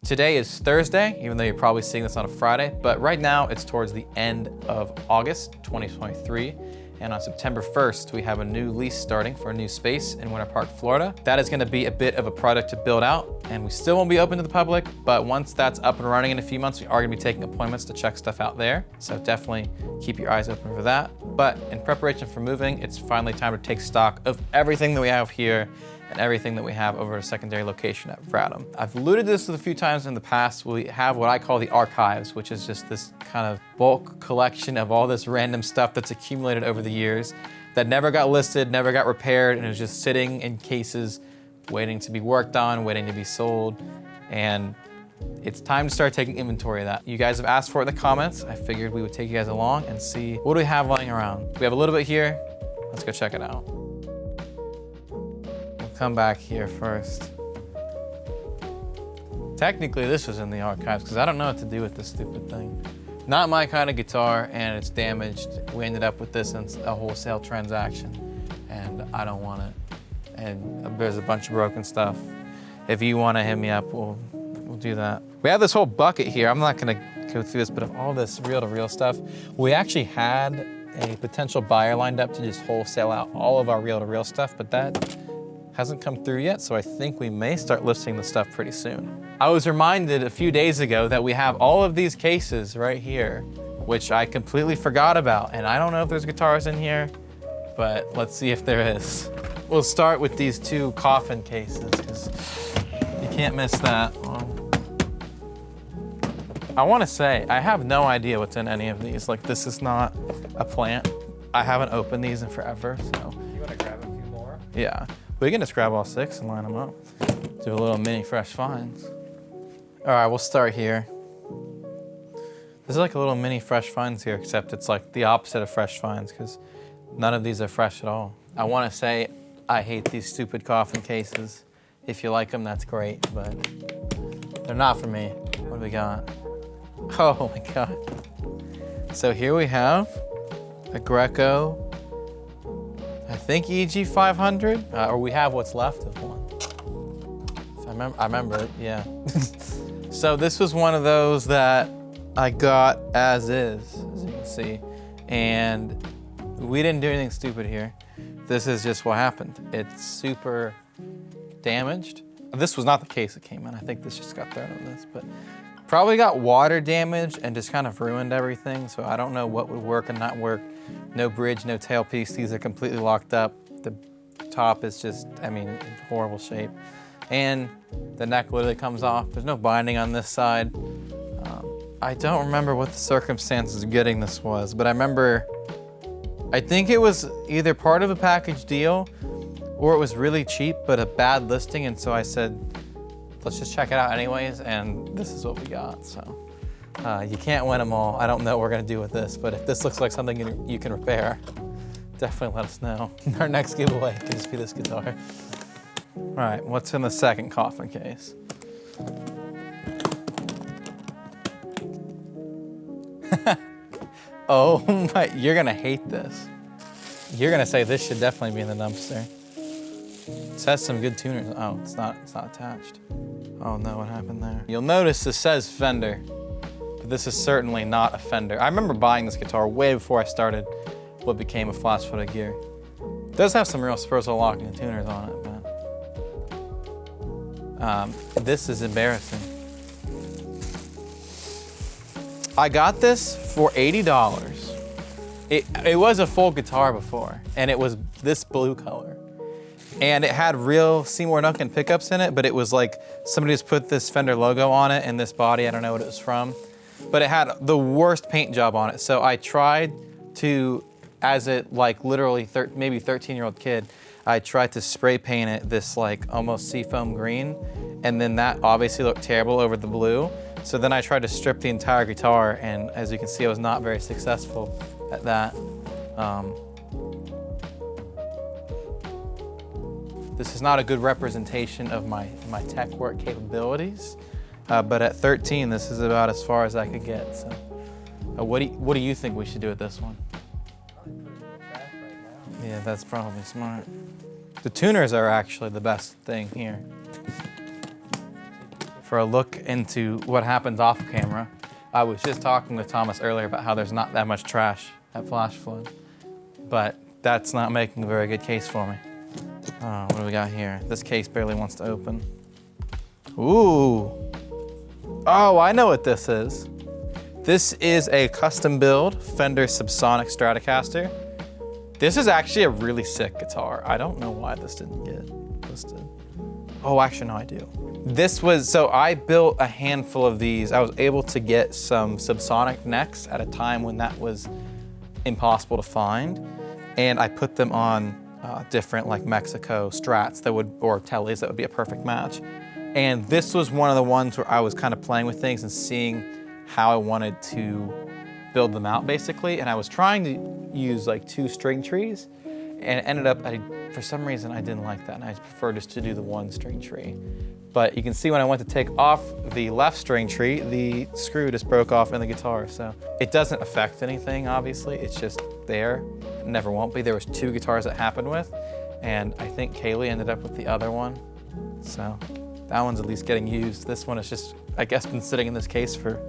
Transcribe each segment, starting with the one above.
Today is Thursday, even though you're probably seeing this on a Friday, but right now it's towards the end of August 2023. And on September 1st, we have a new lease starting for a new space in Winter Park, Florida. That is gonna be a bit of a project to build out, and we still won't be open to the public, but once that's up and running in a few months, we are gonna be taking appointments to check stuff out there. So definitely keep your eyes open for that. But in preparation for moving, it's finally time to take stock of everything that we have here and everything that we have over a secondary location at Vratum. I've alluded to this a few times in the past. We have what I call the archives, which is just this kind of bulk collection of all this random stuff that's accumulated over the years that never got listed, never got repaired, and is just sitting in cases waiting to be worked on, waiting to be sold. And it's time to start taking inventory of that. You guys have asked for it in the comments. I figured we would take you guys along and see what do we have lying around. We have a little bit here. Let's go check it out. Come back here first. Technically, this was in the archives because I don't know what to do with this stupid thing. Not my kind of guitar, and it's damaged. We ended up with this in a wholesale transaction, and I don't want it. And there's a bunch of broken stuff. If you want to hit me up, we'll do that. We have this whole bucket here. I'm not going to go through this, but of all this reel-to-reel stuff, we actually had a potential buyer lined up to just wholesale out all of our reel-to-reel stuff, but that hasn't come through yet, so I think we may start listing the stuff pretty soon. I was reminded a few days ago that we have all of these cases right here, which I completely forgot about, and I don't know if there's guitars in here, but let's see if there is. We'll start with these two coffin cases, because you can't miss that one. I want to say, I have no idea what's in any of these. Like, this is not a plant. I haven't opened these in forever, so. You want to grab a few more? Yeah. We can just grab all 6 and line them up. Do a little mini fresh finds. All right, we'll start here. This is like a little mini fresh finds here, except it's like the opposite of fresh finds because none of these are fresh at all. I want to say I hate these stupid coffin cases. If you like them, that's great, but they're not for me. What do we got? Oh my God. So here we have a Greco, I think EG 500, or we have what's left of one. If I remember it, yeah. So this was one of those that I got as is, as you can see, and we didn't do anything stupid here. This is just what happened. It's super damaged. This was not the case it came in. I think this just got thrown in this, but probably got water damage and just kind of ruined everything. So I don't know what would work and not work. No bridge, no tailpiece. These are completely locked up. The top is just, I mean, in horrible shape. And the neck literally comes off. There's no binding on this side. I don't remember what the circumstances of getting this was, but I remember, I think it was either part of a package deal or it was really cheap, but a bad listing. And so I said, let's just check it out anyways. And this is what we got, so. You can't win them all. I don't know what we're gonna do with this, but if this looks like something you can repair, definitely let us know. Our next giveaway can just be this guitar. All right, what's in the second coffin case? Oh my, you're gonna hate this. You're gonna say this should definitely be in the dumpster. This has some good tuners. Oh, it's not attached. Oh no, what happened there? You'll notice this says Fender. This is certainly not a Fender. I remember buying this guitar way before I started what became a flat-footed gear. It does have some real Spurzell locking and tuners on it, but this is embarrassing. I got this for $80. It was a full guitar before, and it was this blue color. And it had real Seymour Duncan pickups in it, but it was like somebody just put this Fender logo on it and this body, I don't know what it was from. But it had the worst paint job on it. So I tried to, as it like literally maybe 13-year-old kid, I tried to spray paint it this like almost seafoam green. And then that obviously looked terrible over the blue. So then I tried to strip the entire guitar. And as you can see, I was not very successful at that. This is not a good representation of my tech work capabilities. But at 13, this is about as far as I could get. So, what do you think we should do with this one? Probably put it in the trash right now. Yeah, that's probably smart. The tuners are actually the best thing here. for a look into what happens off camera. I was just talking with Thomas earlier about how there's not that much trash at Flash Flood, but that's not making a very good case for me. What do we got here? This case barely wants to open. Ooh. Oh, I know what this is. This is a custom build Fender Subsonic Stratocaster. This is actually a really sick guitar. I don't know why this didn't get listed. Oh, actually, no, I do. This was, so I built a handful of these. I was able to get some subsonic necks at a time when that was impossible to find. And I put them on different like Mexico Strats that would, or Tellies that would be a perfect match. And this was one of the ones where I was kind of playing with things and seeing how I wanted to build them out basically. And I was trying to use like 2 string trees and it ended up, for some reason I didn't like that and I prefer just to do the 1 string tree. But you can see when I went to take off the left string tree, the screw just broke off in the guitar. So it doesn't affect anything, obviously. It's just there. It never won't be. There was 2 guitars that happened with, and I think Kaylee ended up with the other one. So that one's at least getting used. This one has just, I guess, been sitting in this case for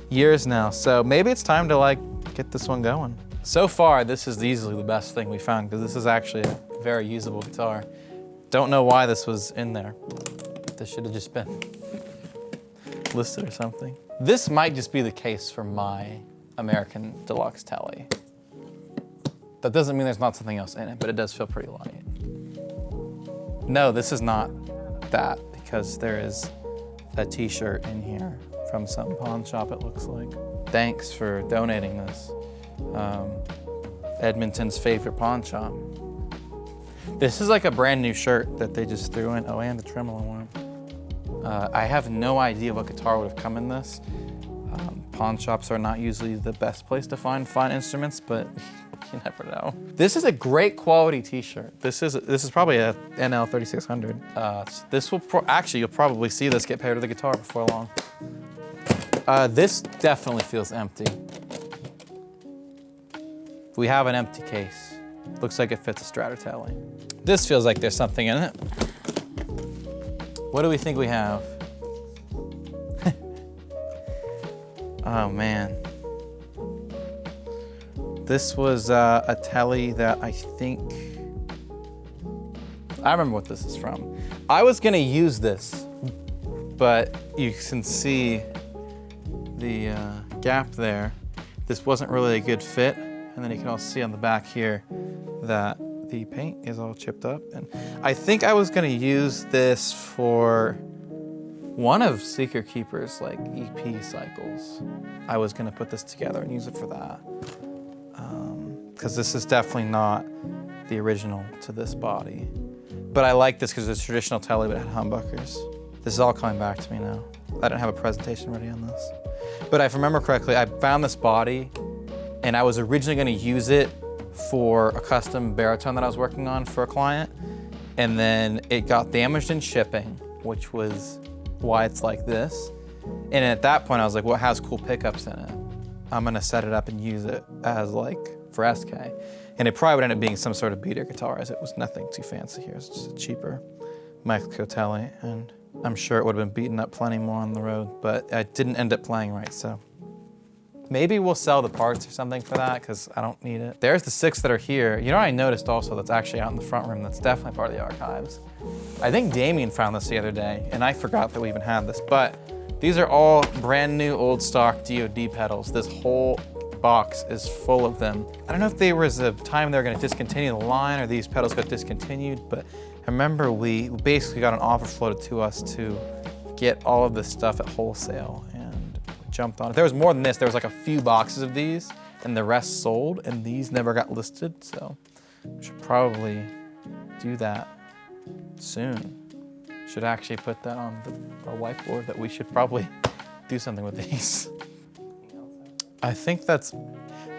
years now. So maybe it's time to like get this one going. So far, this is easily the best thing we found because this is actually a very usable guitar. Don't know why this was in there. This should have just been listed or something. This might just be the case for my American Deluxe Telly. That doesn't mean there's not something else in it, but it does feel pretty light. No, this is not that because there is a t-shirt in here from some pawn shop, it looks like. Thanks for donating this. Edmonton's favorite pawn shop. This is like a brand new shirt that they just threw in. Oh, and the tremolo one. I have no idea what guitar would have come in this. Pawn shops are not usually the best place to find fine instruments, but you never know. This is a great quality t-shirt. This is probably a NL 3600. This will actually, you'll probably see this get paired with the guitar before long. This definitely feels empty. We have an empty case. Looks like it fits a Stratotelli. This feels like there's something in it. What do we think we have? Oh man. This was a Telly that I think, I remember what this is from. I was gonna use this, but you can see the gap there. This wasn't really a good fit. And then you can also see on the back here that the paint is all chipped up. And I think I was gonna use this for one of Seeker Keeper's like EP cycles. I was gonna put this together and use it for that. Because this is definitely not the original to this body. But I like this because it's a traditional Telly, but it had humbuckers. This is all coming back to me now. I didn't have a presentation ready on this. But if I remember correctly, I found this body and I was originally gonna use it for a custom baritone that I was working on for a client. And then it got damaged in shipping, which was why it's like this. And at that point I was like, well, it has cool pickups in it. I'm gonna set it up and use it as like for SK. And it probably would end up being some sort of beater guitar as it was nothing too fancy here. It's just a cheaper Mexico Telly. And I'm sure it would have been beaten up plenty more on the road, but I didn't end up playing right, so. Maybe we'll sell the parts or something for that because I don't need it. There's the 6 that are here. You know what I noticed also that's actually out in the front room that's definitely part of the archives? I think Damien found this the other day and I forgot that we even had this, but these are all brand new old stock DoD pedals. This whole box is full of them. I don't know if there was a time they were gonna discontinue the line or these pedals got discontinued, but I remember we basically got an offer floated to us to get all of this stuff at wholesale and we jumped on it. There was more than this. There was like a few boxes of these and the rest sold and these never got listed. So we should probably do that soon. Should actually put that on our whiteboard that we should probably do something with these. I think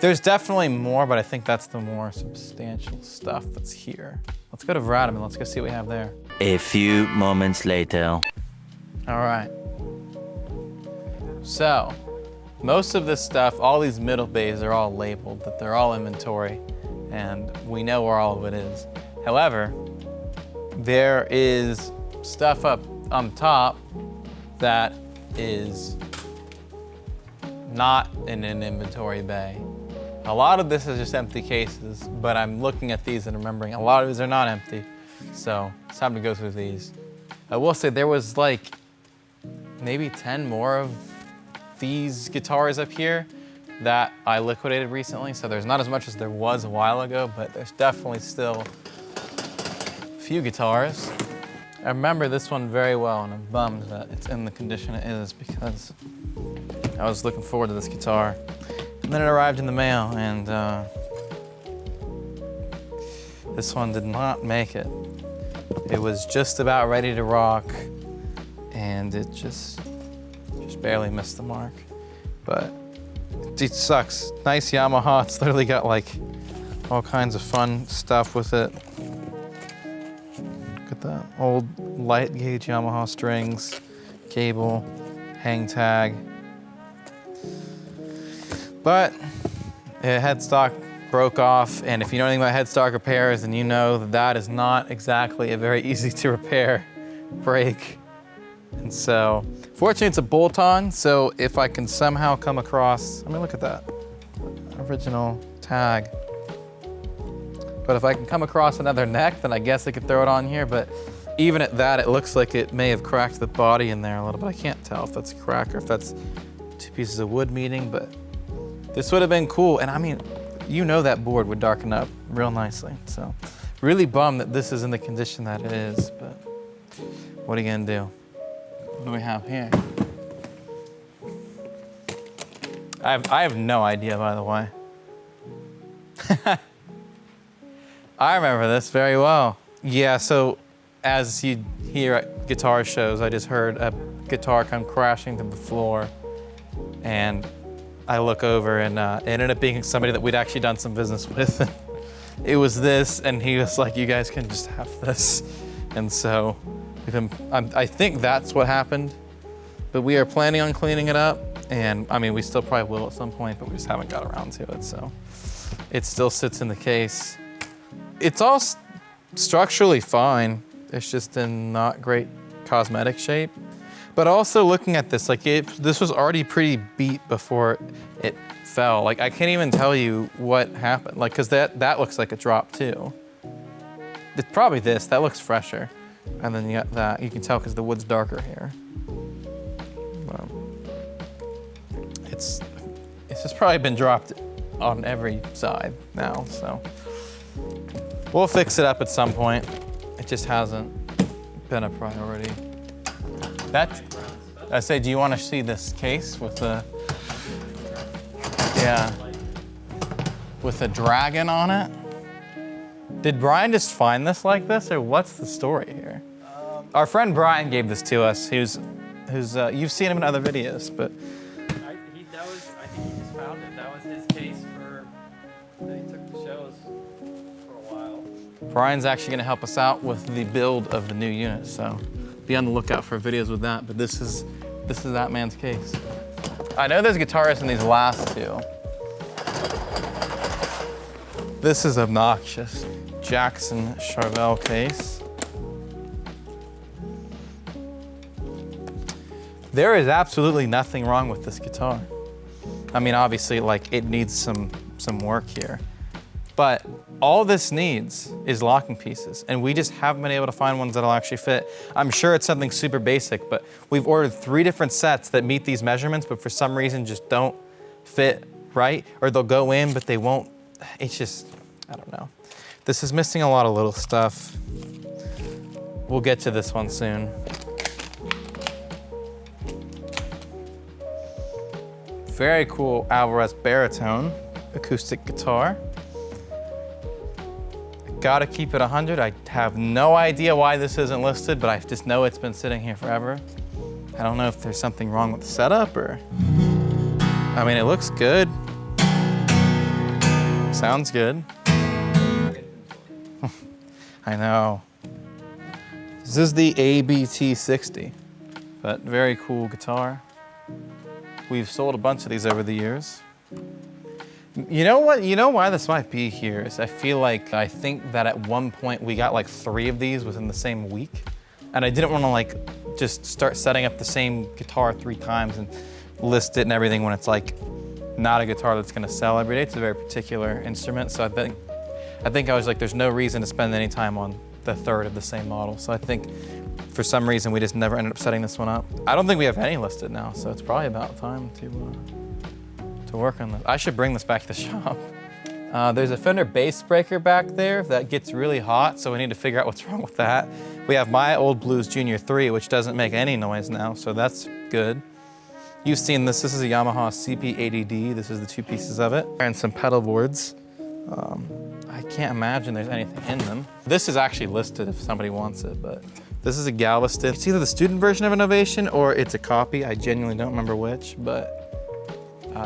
there's definitely more, but I think that's the more substantial stuff that's here. Let's go to Vladimir, let's go see what we have there. A few moments later. All right. So, most of this stuff, all these middle bays are all labeled, that they're all inventory, and we know where all of it is. However, there is stuff up on top that is not in an inventory bay. A lot of this is just empty cases, but I'm looking at these and remembering a lot of these are not empty. So it's time to go through these. I will say there was like maybe 10 more of these guitars up here that I liquidated recently. So there's not as much as there was a while ago, but there's definitely still a few guitars. I remember this one very well, and I'm bummed that it's in the condition it is because I was looking forward to this guitar. And then it arrived in the mail, and this one did not make it. It was just about ready to rock, and it just barely missed the mark. But it sucks. Nice Yamaha. It's literally got like all kinds of fun stuff with it. Look at that old light gauge Yamaha strings, cable, hang tag. But headstock broke off, and if you know anything about headstock repairs, then you know that that is not exactly a very easy to repair break. And so, fortunately it's a bolt-on, so if I can somehow come across, I mean, look at that, original tag. But if I can come across another neck, then I guess I could throw it on here, but even at that, it looks like it may have cracked the body in there a little bit. I can't tell if that's a crack or if that's two pieces of wood meeting, but this would have been cool. And I mean, you know that board would darken up real nicely. So really bummed that this is in the condition that it is, but what are you gonna do? What do we have here? I have no idea, by the way. I remember this very well. Yeah, so as you hear at guitar shows, I just heard a guitar come crashing to the floor, and I look over, and it ended up being somebody that we'd actually done some business with. It was this, and he was like, "You guys can just have this." And so I think that's what happened, but we are planning on cleaning it up, and I mean, we still probably will at some point, but we just haven't got around to it, so it still sits in the case. It's all structurally fine. It's just in not great cosmetic shape. But also looking at this, like this was already pretty beat before it fell. Like I can't even tell you what happened. Like, cause that looks like a drop too. It's probably this, that looks fresher. And then you got that, you can tell cause the wood's darker here. It's just probably been dropped on every side now, so. We'll fix it up at some point. It just hasn't been a priority. I say, do you want to see this case with the, yeah, with a dragon on it? Did Brian just find this like this, or what's the story here? Our friend Brian gave this to us, who's you've seen him in other videos, but. I think he just found it. That was his case that he took the shows for a while. Brian's actually gonna help us out with the build of the new unit, so be on the lookout for videos with that, but this is that man's case. I know there's guitarists in these last two. This is obnoxious. Jackson Charvel case. There is absolutely nothing wrong with this guitar. I mean, obviously, like, it needs some work here. But all this needs is locking pieces, and we just haven't been able to find ones that'll actually fit. I'm sure it's something super basic, but we've ordered 3 different sets that meet these measurements, but for some reason just don't fit right, or they'll go in, but they won't. It's just, I don't know. This is missing a lot of little stuff. We'll get to this one soon. Very cool Alvarez baritone acoustic guitar. Gotta keep it 100. I have no idea why this isn't listed, but I just know it's been sitting here forever. I don't know if there's something wrong with the setup or, I mean, it looks good. Sounds good. I know. This is the ABT-60, but very cool guitar. We've sold a bunch of these over the years. You know what? You know why this might be here is I think that at one point we got like 3 of these within the same week, and I didn't want to like just start setting up the same guitar 3 times and list it and everything when it's like not a guitar that's gonna sell every day. It's a very particular instrument, so I think I was like, there's no reason to spend any time on the 3rd of the same model. So I think for some reason we just never ended up setting this one up. I don't think we have any listed now, so it's probably about time to work on this. I should bring this back to the shop. There's a Fender bass breaker back there that gets really hot, so we need to figure out what's wrong with that. We have my old Blues Junior 3, which doesn't make any noise now, so that's good. You've seen this. This is a Yamaha CP80D. This is the 2 pieces of it. And some pedal boards. I can't imagine there's anything in them. This is actually listed if somebody wants it, but this is a Galveston. It's either the student version of Innovation or it's a copy. I genuinely don't remember which, but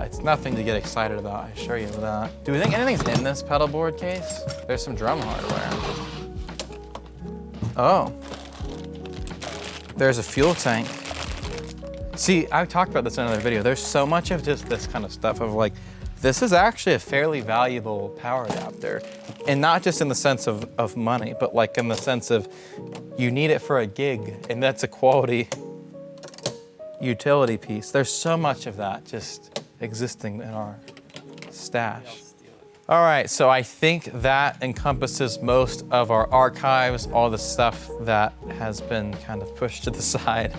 it's nothing to get excited about, I assure you of that. Do we think anything's in this pedal board case? There's some drum hardware. Oh. There's a fuel tank. See, I talked about this in another video. There's so much of just this kind of stuff of like, this is actually a fairly valuable power adapter. And not just in the sense of money, but like in the sense of you need it for a gig, and that's a quality utility piece. There's so much of that just existing in our stash. All right, so I think that encompasses most of our archives, all the stuff that has been kind of pushed to the side.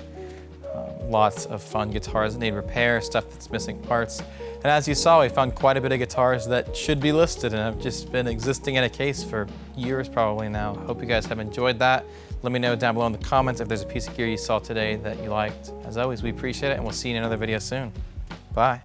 Lots of fun guitars that need repair, stuff that's missing parts. And as you saw, we found quite a bit of guitars that should be listed and have just been existing in a case for years probably now. Hope you guys have enjoyed that. Let me know down below in the comments if there's a piece of gear you saw today that you liked. As always, we appreciate it, and we'll see you in another video soon. Bye.